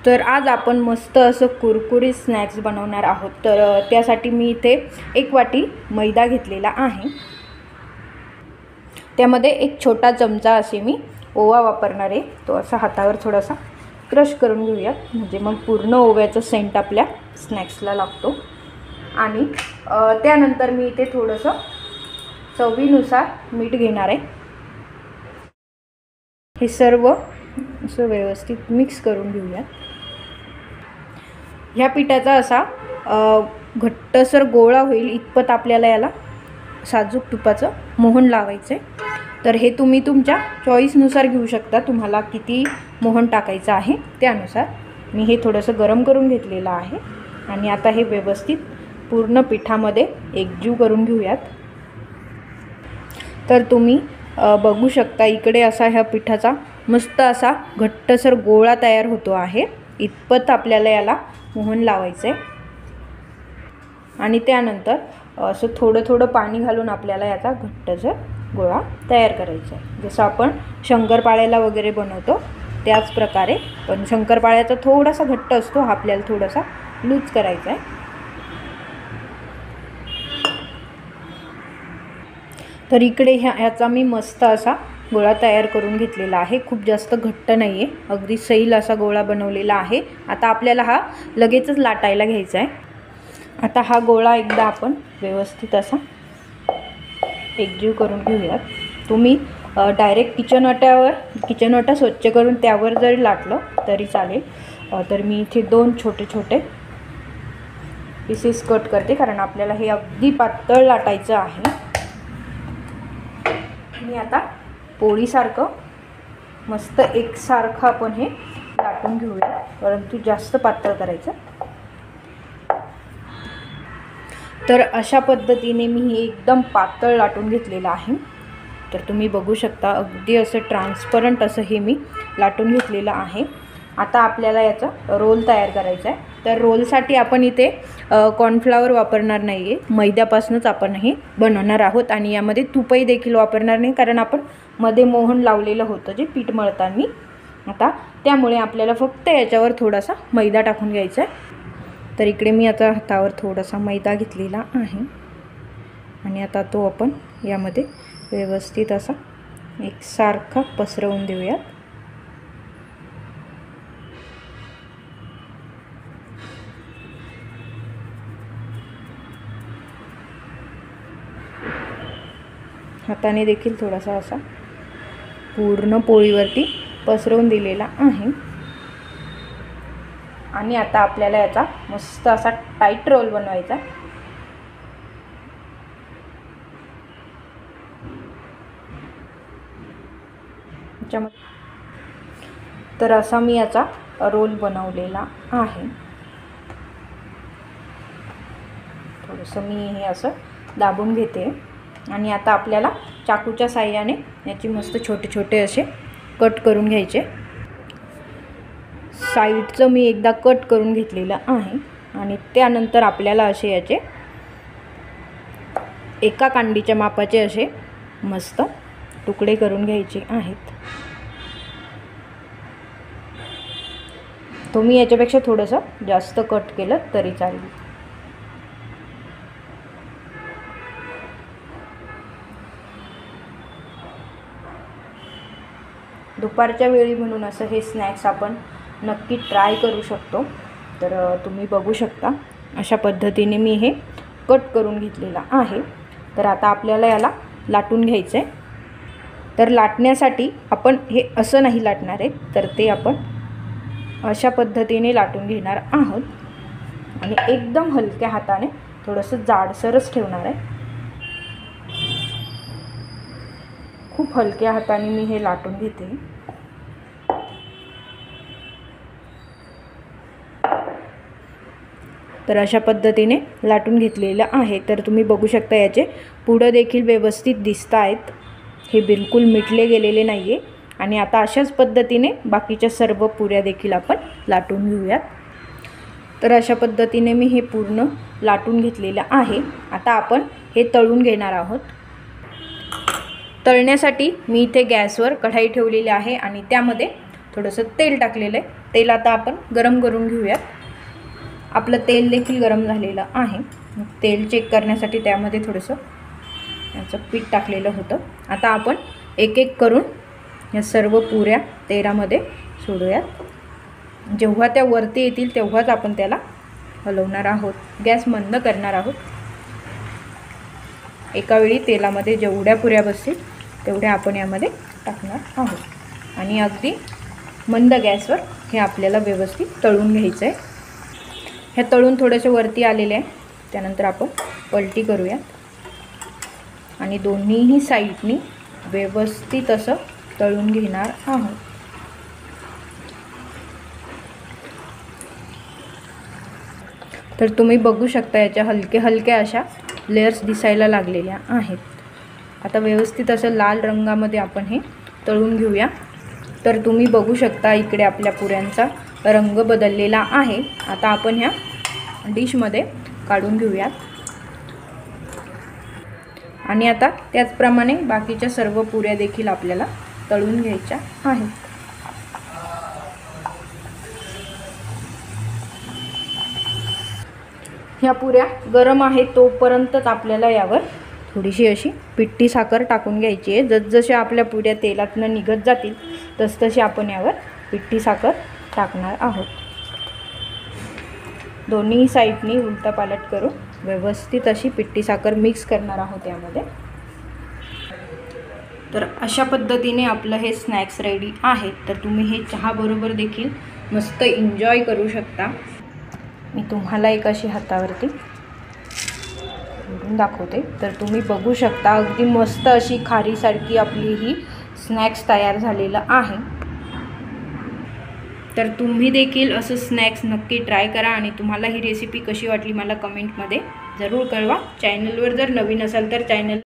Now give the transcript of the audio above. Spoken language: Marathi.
तर आज आपण मस्त असं कुरकुरीत स्नॅक्स बनवणार आहोत। तर त्यासाठी मी इथे 1 वाटी मैदा घेतलेला आहे। त्यामध्ये 1 छोटा चमचा असे मी ओवा वापरणार आहे। तो असा हातावर थोडासा क्रश करून घेऊया, म्हणजे मग पूर्ण ओव्याचा सेंट आपल्या स्नॅक्सला लागतो। आणि त्यानंतर मी इथे थोडंसं चवीनुसार मीठ घेणार आहे। हे सर्व असं व्यवस्थित मिक्स करून घेऊया। ह्या पिठाचा असा घट्टसर गोळा होईल इतपत आपल्याला याला साजूक तुपाचं मोहन लावायचं आहे। तर हे तुम्ही तुमच्या चॉईसनुसार घेऊ शकता, तुम्हाला किती मोहन टाकायचं आहे त्यानुसार। मी हे थोडंसं गरम करून घेतलेलं आहे आणि आता हे व्यवस्थित पूर्ण पिठामध्ये एकजीव करून घेऊयात। तर तुम्ही बघू शकता इकडे असा ह्या पिठाचा मस्त असा घट्टसर गोळा तयार होतो आहे। इतपत आपल्याला याला मोहन लावायचं आहे आणि त्यानंतर असं थोडं थोडं पाणी घालून आपल्याला याचा घट्टसर गोळा तयार करायचा आहे। जसं आपण शंकरपाळ्याला वगैरे बनवतो त्याच प्रकारे, पण शंकरपाळ्याचा थोडासा घट्ट असतो, हा आपल्याला थोडासा लूज करायचा आहे। तर इकडे ह्याचा मी मस्त असा गोळा तयार करून घेतलेला आहे। खूप जास्त घट्ट नाही आहे, अगदी सैल असा गोळा बनवलेला आहे। आता आपल्याला हा लगेचच लाटायला घ्यायचा आहे। आता हा गोळा एकदा आपण व्यवस्थित असा एकजीव करून घेऊयात। तुम्ही डायरेक्ट किचन ओटा स्वच्छ करून त्यावर जरी लाटलं तरी चालेल। तर मी इथे 2 छोटे छोटे पीसेस कट करते, कारण आपल्याला हे अगदी पातळ लाटायचं आहे। आणि आता पोळीसारखं मस्त एकसारखं आपण हे लाटून घेऊया, परंतु जास्त पातळ करायचं। तर अशा पद्धतीने मी हे एकदम पातळ लाटून घेतलेलं आहे। तर तुम्ही बघू शकता अगदी असं ट्रान्सपरंट असं हे मी लाटून घेतलेलं आहे। आता आपल्याला याचा रोल तयार करायचा आहे। तर रोलसाठी आपण इथे कॉर्नफ्लॉवर वापरणार नाही आहे, मैद्यापासूनच आपण हे बनवणार आहोत। आणि यामध्ये तूपही देखील वापरणार नाही, कारण आपण मध्ये मोहन लावलेलं होतं जे पीठ मळताना। आता त्यामुळे आपल्याला फक्त याच्यावर थोडासा मैदा टाकून घ्यायचा आहे। तर इकडे मी आता हातावर थोडासा मैदा घेतलेला आहे आणि आता तो आपण यामध्ये व्यवस्थित असा एकसारखा पसरवून देऊयात। हाताने देखील थोडासा असा पूर्ण पोळीवरती पसरवून दिलेला आहे। आणि आता आपल्याला याचा मस्त असा टाईट रोल बनवायचा। तर असा मी याचा रोल बनवलेला आहे। थोडंसं मी हे असं दाबून घेते आणि आता आपल्याला चाकूच्या साहाय्याने याची मस्त छोटे छोटे असे कट करून घ्यायचे। साईडचं मी एकदा कट करून घेतलेलं आहे आणि त्यानंतर आपल्याला असे याचे एका कांडीच्या मापाचे असे मस्त तुकडे करून घ्यायचे आहेत। तुम्ही याच्यापेक्षा थोडंसं जास्त कट केलं तरी चालेल। दुपारच्या वेळी म्हणून असं हे स्नॅक्स आपण नक्की ट्राय करू शकतो। तर तुम्ही बघू शकता अशा पद्धतीने मी हे कट करून घेतलेला आहे। तर आता आपल्याला याला लाटून घ्यायचं आहे। तर लाटण्यासाठी आपण हे असं नाही लाटणार आहे, तर ते आपण अशा पद्धतीने लाटून घेणार आहोत आणि एकदम हलक्या हाताने थोडंसं जाडसरच ठेवणार आहे। खूप हलक्या हाताने मी हे लाटून घेते। तर अशा पद्धतीने लाटून घेतलेलं आहे। तर तुम्ही बघू शकता याचे पुढं देखील व्यवस्थित दिसत आहेत, हे बिलकुल मिटले गेलेले नाही आहे। आणि आता अशाच पद्धतीने बाकीच्या सर्व पुऱ्या देखील आपण लाटून घेऊयात। तर अशा पद्धतीने मी हे पूर्ण लाटून घेतलेलं आहे। आता आपण हे तळून घेणार आहोत। तळण्यासाठी मी इथे गॅसवर कढाई ठेवलेली आहे आणि त्यामध्ये थोडंसं तेल टाकलेलं आहे. तेल आता आपण गरम करून घेऊयात. आपलं तेल देखील गरम झालेलं आहे. तेल चेक करण्यासाठी त्यामध्ये थोडंसं याचं पीठ टाकलेलं होतं. आता आपण एक एक करून या सर्व पुऱ्या तेलामध्ये सोडूयात. जेव्हा त्या वरती येतील तेव्हाच आपण त्याला हलवणार आहोत. गॅस मंद करणार आहोत. एका वेळी तेलामध्ये जेवढ्या पुऱ्या बसतील तेवढ्या आपण यामध्ये टाकणार आहोत आणि अगदी मंद गॅसवर हे आपल्याला व्यवस्थित तळून घ्यायचं आहे. हे तळून थोडेसे वरती आलेले आहे. त्यानंतर आपण पलटी करूयात आणि दोन्हीही साईडनी व्यवस्थित असं तळून घेणार आहोत. तर तुम्ही बघू शकता याच्या हलक्या हलक्या अशा लेयर्स दिसायला लागलेल्या आहेत. आता व्यवस्थित असं लाल रंगामध्ये आपण हे तळून घेऊया. तर तुम्ही बघू शकता इकडे आपल्या पुऱ्यांचा रंग बदललेला आहे. आता आपण ह्या डिशमध्ये काढून घेऊयात आणि आता त्याचप्रमाणे बाकीच्या सर्व पुऱ्या देखील आपल्याला तळून घ्यायच्या आहेत. ह्या पुऱ्या गरम आहेत तोपर्यंतच आपल्याला यावर थोडीशी अशी पिठी साखर टाकून घ्यायची आहे. जसजशा आपल्या पुऱ्या तेलातनं निघत जातील तसतशी आपण यावर पिठी साखर टाकणार आहोत. दोन्ही साईडनी उलटापालट करून व्यवस्थित अशी पिठी साखर मिक्स करणार आहोत यामध्ये. तर अशा पद्धतीने आपलं हे स्नॅक्स रेडी आहे. तर तुम्ही हे चहाबरोबर देखील मस्त एन्जॉय करू शकता. मी तुम्हाला एक अशी हातावरती दाखवते. तर तुम्ही बघू शकता अगदी मस्त अशी खारीसारखी आपली ही स्नॅक्स तयार झालेलं आहे. तर तुम्ही देखील असं स्नॅक्स नक्की ट्राय करा आणि तुम्हाला ही रेसिपी कशी वाटली मला कमेंटमध्ये जरूर कळवा. चॅनलवर जर नवीन असाल तर चॅनल